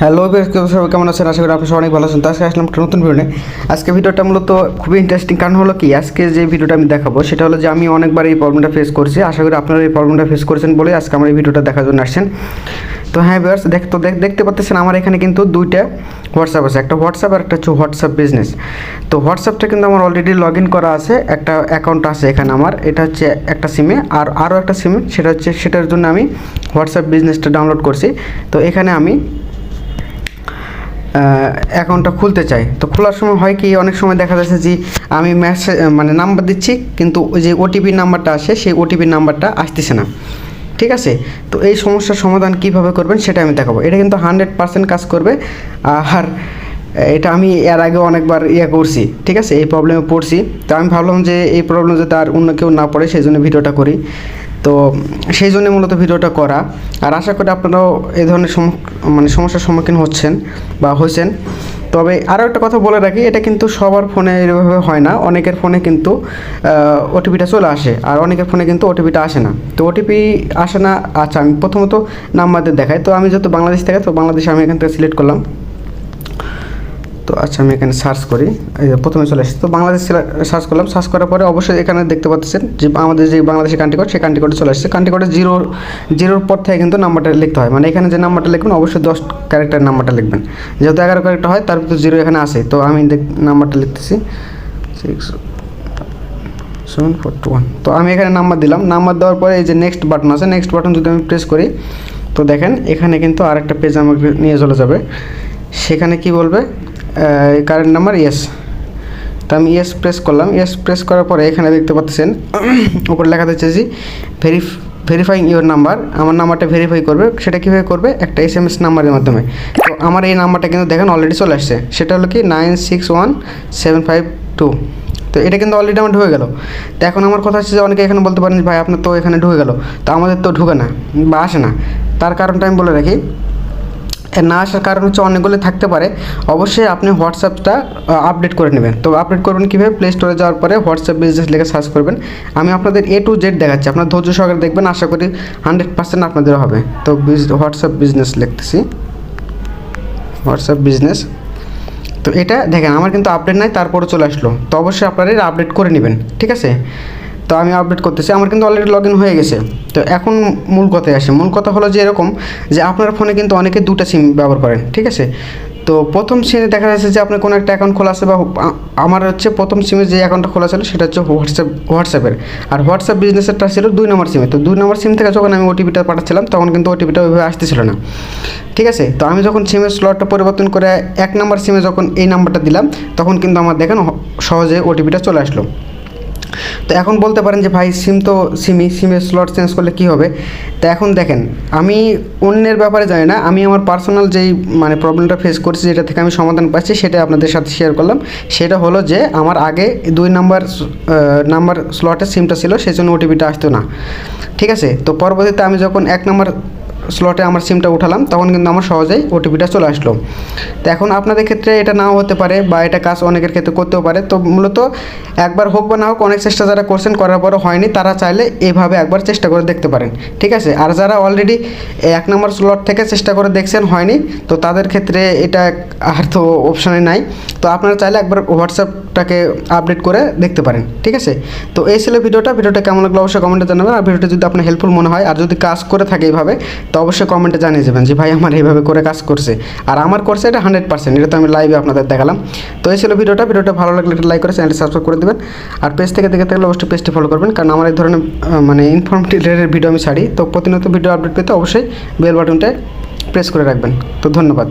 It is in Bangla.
হ্যালো সবাই কেমন আছেন? আশা করি আপনি সবাই অনেক ভালো আছেন। তো আজকে আসলাম একটা নতুন ভিডিও নিয়ে। আজকে ভিডিওটা মূলত খুবই ইন্টারেস্টিং, কারণ হলো কি, আজকে যে ভিডিওটা আমি দেখাবো সেটা হলো যে আমি অনেকবার এই প্রবলেমটা ফেস করছি। আশা করি আপনারা এই প্রবলেমটা ফেস করেছেন বলে আজকে আমার এই ভিডিওটা দেখার জন্য আসছেন। তো হ্যাঁ ভিউয়ার্স, দেখতে পাচ্ছেন আমার এখানে কিন্তু দুইটা হোয়াটসঅ্যাপ আছে, একটা হোয়াটসঅ্যাপ আর একটা হচ্ছে হোয়াটসঅ্যাপ বিজনেস। তো হোয়াটসঅ্যাপটা কিন্তু আমার অলরেডি লগ ইন করা আছে, একটা অ্যাকাউন্ট আছে এখানে আমার, এটা হচ্ছে একটা সিমে, আর আরও একটা সিমে, সেটার জন্য আমি হোয়াটসঅ্যাপ বিজনেসটা ডাউনলোড করছি। তো এখানে আমি অ্যাকাউন্টটা খুলতে চাই। তো খোলার সময় হয় কি, অনেক সময় দেখা যাচ্ছে যে আমি নাম্বার দিচ্ছি, কিন্তু ওই যে ওটিপি নাম্বারটা আসে সেই ওটিপি নাম্বারটা আসতেছে না। ঠিক আছে, তো এই সমস্যার সমাধান কিভাবে করবেন সেটা আমি দেখাবো। এটা কিন্তু 100% কাজ করবে। আর এটা আমি এর আগে অনেকবার করছি, ঠিক আছে, এই প্রবলেমে পড়ছি। তো আমি ভাবলাম যে এই প্রবলেম যাতে আর অন্য কেউ না পড়ে, সেই জন্য ভিডিওটা করি। তো সেই জন্য মূলত ভিডিওটা করা। আর আশা করি আপনারাও এই ধরনের সমস্যার সম্মুখীন হয়েছেন। তবে আরও একটা কথা বলে রাখি, এটা কিন্তু সবার ফোনে এভাবে হয় না। অনেকের ফোনে কিন্তু ওটিপিটা চলে আসে, আর অনেকের ফোনে কিন্তু ওটিপিটা আসে না। তো ওটিপি আসে না, আচ্ছা আমি প্রথমত নাম্বারদের দেখাই। তো আমি যেহেতু বাংলাদেশ থেকে, তো বাংলাদেশে আমি এখান থেকে সিলেক্ট করলাম। তো আচ্ছা আমি এখানে সার্চ করি, প্রথমে চলে আসছে। তো বাংলাদেশ সার্চ করলাম, সার্চ করার পরে অবশ্যই এখানে দেখতে পাচ্ছেন যে আমাদের যে বাংলাদেশের কান্ট্রি কোড, সেই কান্ট্রি কোডে চলে আসছে। কান্ট্রি কোডে জিরোর পর থেকে কিন্তু নাম্বারটা লিখতে হয়, মানে এখানে যে নাম্বারটা লিখবেন অবশ্যই 10 ক্যারেক্টার নাম্বারটা লিখবেন। যেহেতু 11 ক্যারেক্টার হয়, তার ভিতরে 0 এখানে আসে। তো আমি নাম্বারটা লিখতেছি 6741। তো আমি এখানে নাম্বার দিলাম। নাম্বার দেওয়ার পরে এই যে নেক্সট বাটন আছে, নেক্সট বাটন যদি আমি প্রেস করি, তো দেখেন এখানে কিন্তু আরেকটা পেজ আমাকে নিয়ে চলে যাবে। সেখানে কি বলবে, কারেন্ট নাম্বার ইয়েস। তো আমি ইয়েস প্রেস করলাম। ইয়েস প্রেস করার পরে এখানে দেখতে পাচ্ছেন উপরে লেখা যাচ্ছে যে ভেরিফাইং ইওর নাম্বার। আমার নাম্বারটা ভেরিফাই করবে। সেটা কীভাবে করবে, একটা SMS নাম্বারের মাধ্যমে। তো আমার এই নাম্বারটা কিন্তু দেখেন অলরেডি চলে আসছে। সেটা হলো কি 961752। তো এটা কিন্তু অলরেডি আমার ঢুকে গেল। তো এখন আমার কথা হচ্ছে যে অনেকে এখানে বলতে পারেন যে ভাই আপনার তো এখানে ঢুকে গেল, তো আমাদের তো ঢুকে না বা আসে না। তার কারণটা আমি বলে রাখি, না আসার কারণ হচ্ছে অনেকগুলো থাকতে পারে। অবশ্যই আপনি হোয়াটসঅ্যাপটা আপডেট করে নেবেন। তো আপডেট করবেন কীভাবে, প্লে স্টোরে যাওয়ার পরে হোয়াটসঅ্যাপ বিজনেস লিখে সার্চ করবেন। আমি আপনাদের A to Z দেখাচ্ছি, আপনার ধৈর্য সহকারে দেখবেন, আশা করি 100% আপনাদের হবে। তো হোয়াটসঅ্যাপ বিজনেস লিখতেছি, হোয়াটসঅ্যাপ বিজনেস। তো এটা দেখেন আমার কিন্তু আপডেট নাই, তারপরে চলে আসলো। তো অবশ্যই আপনারা এটা আপডেট করে নেবেন, ঠিক আছে। তো আমি আপডেট করতেছি, আমার কিন্তু অলরেডি লগ ইন হয়ে গেছে। তো এখন মূল কথায় আসে। মূল কথা হলো যে এরকম যে আপনার ফোনে কিন্তু অনেকে দুটো সিম ব্যবহার করেন, ঠিক আছে। তো প্রথম সিমে দেখা যাচ্ছে যে আপনার কোনো একটা অ্যাকাউন্ট খোলা আছে, বা আমার হচ্ছে প্রথম সিমে যে অ্যাকাউন্টটা খোলা ছিল সেটা হচ্ছে হোয়াটসঅ্যাপের, আর হোয়াটসঅ্যাপ বিজনেসেরটা ছিল 2 নম্বর সিমে। তো 2 নম্বর সিম থেকে যখন আমি ওটিপিটা পাঠাচ্ছিলাম, তখন কিন্তু ওটিপিটা ওইভাবে আসতেছিল না, ঠিক আছে। তো আমি যখন সিমের স্লটটা পরিবর্তন করে 1 নম্বর সিমে যখন এই নাম্বারটা দিলাম, তখন কিন্তু আমার দেখেন সহজে ওটিপিটা চলে আসলো। তো এখন বলতে পারেন যে ভাই সিমের স্লট চেঞ্জ করলে কী হবে। তো এখন দেখেন, আমি অন্যের ব্যাপারে জানি না, আমি আমার পার্সোনাল যেই প্রবলেমটা ফেস করছি, যেটা থেকে আমি সমাধান পাচ্ছি, সেটা আপনাদের সাথে শেয়ার করলাম। সেটা হলো যে আমার আগে 2 নাম্বার স্লটের সিমটা ছিল, সেই জন্য ওটিপিটা আসতো না, ঠিক আছে। তো পরবর্তীতে আমি যখন 1 নম্বর স্লটে আমার সিমটা উঠালাম, তখন কিন্তু আমার সহজেই ওটিপিটা চলে আসলো। তো এখন আপনাদের ক্ষেত্রে এটা নাও হতে পারে, বা এটা কাজ অনেকের ক্ষেত্রে করতেও পারে। তো মূলত একবার হোক বা না হোক, অনেক চেষ্টা যারা করছেন, করার পরও হয়নি, তারা চাইলে এইভাবে একবার চেষ্টা করে দেখতে পারেন, ঠিক আছে। আর যারা অলরেডি 1 নম্বর স্লট থেকে চেষ্টা করে দেখছেন, হয়নি, তো তাদের ক্ষেত্রে এটা আর তো অপশানে নাই। তো আপনারা চাইলে একবার হোয়াটসঅ্যাপটাকে আপডেট করে দেখতে পারেন, ঠিক আছে। তো এই ছিল ভিডিওটা কেমন লাগলো অবশ্যই কমেন্টে জানাবেন। আর ভিডিওটা যদি আপনার হেল্পফুল মনে হয়, আর যদি কাজ করে থাকে এইভাবে, তো অবশ্যই কমেন্টে জানিয়ে যাবেন যে ভাই আমার এইভাবে করে কাজ করছে, আর আমার করছে এটা 100%। এটা তো আমি লাইভে আপনাদের দেখালাম। তো এই ছিল ভিডিওটা ভালো লাগলে একটা লাইক করে চ্যানেলটি সাবস্ক্রাইব করে দেবেন। আর পেজ থেকে দেখে থাকলে অবশ্যই পেজটি ফলো করবেন, কারণ আমার এই ধরনের ইনফরমেটিভ রিলেটেড ভিডিও আমি ছাড়ি। তো প্রতিনিয়ত ভিডিও আপডেট পেতে অবশ্যই বেল বাটনটা প্রেস করে রাখবেন। তো ধন্যবাদ।